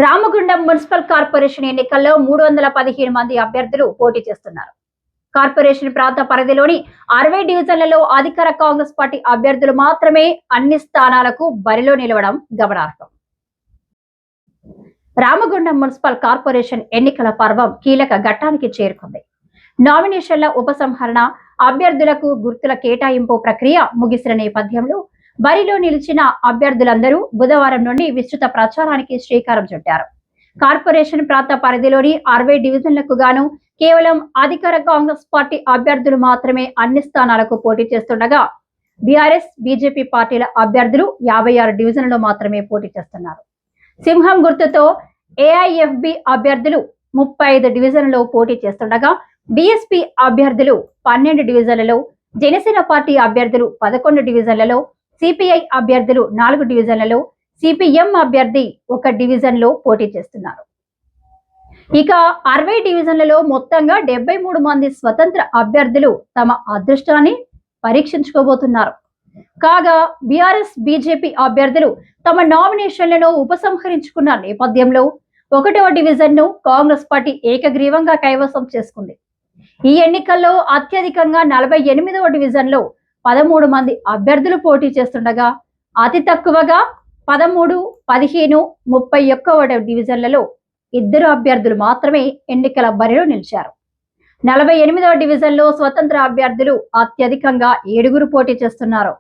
Ramagundam municipal corporation ఎన్నికల్లో 315 మంది అభ్యర్థులు పోటీ చేస్తున్నారు. కార్పొరేషన్ ప్రాంత పరిధిలోని 60 డివిజన్లలో అధికార కాంగ్రెస్ పార్టీ అభ్యర్థులు మాత్రమే అన్ని స్థానాలకు బరిలో నిలవడం గమనార్హం. రామగుండం మున్సిపల్ కార్పొరేషన్ ఎన్నికల పర్వం కీలక ఘట్టానికి చేరుకుంది. నామినేషన్ల ఉపసంహరణ, అభ్యర్థులకు గుర్తుల కేటాయింపు ప్రక్రియ ముగిసిన నేపథ్యంలో బరిలో నిలిచిన అభ్యర్థులందరూ బుధవారం నుండి విస్తృత ప్రచారానికి శ్రీకారం చుట్టారు. కార్పొరేషన్ ప్రాంత పరిధిలోని 60 డివిజన్లకు గాను కేవలం అధికార కాంగ్రెస్ పార్టీ అభ్యర్థులు మాత్రమే అన్ని స్థానాలకు పోటీ చేస్తుండగా బీఆర్ఎస్, బీజేపీ పార్టీల అభ్యర్థులు 56 డివిజన్లలో మాత్రమే పోటీ చేస్తున్నారు. సింహం గుర్తుతో ఏఐఎఫ్బి అభ్యర్థులు 35 డివిజన్లలో పోటీ చేస్తుండగా బీఎస్పీ అభ్యర్థులు 12 డివిజన్లలో, జనసేన పార్టీ అభ్యర్థులు 11 డివిజన్లలో, సిపిఐ అభ్యర్థులు 4 డివిజన్లలో, సిపిఎం అభ్యర్థి 1 డివిజన్లో పోటీ చేస్తున్నారు. ఇక 60 డివిజన్లలో మొత్తంగా 73 మంది స్వతంత్ర అభ్యర్థులు తమ అదృష్టాన్ని పరీక్షించుకోబోతున్నారు. కాగా బీఆర్ఎస్, బీజేపీ అభ్యర్థులు తమ నామినేషన్లను ఉపసంహరించుకున్న నేపథ్యంలో 1వ డివిజన్ను కాంగ్రెస్ పార్టీ ఏకగ్రీవంగా కైవసం చేసుకుంది. ఈ ఎన్నికల్లో అత్యధికంగా 48వ డివిజన్లో 13 మంది అభ్యర్థులు పోటీ చేస్తుండగా అతి తక్కువగా 13, 15, 31వ డివిజన్లలో 2 అభ్యర్థులు మాత్రమే ఎన్నికల బరిలో నిలిచారు. 48వ డివిజన్లో స్వతంత్ర అభ్యర్థులు అత్యధికంగా 7 పోటీ చేస్తున్నారు.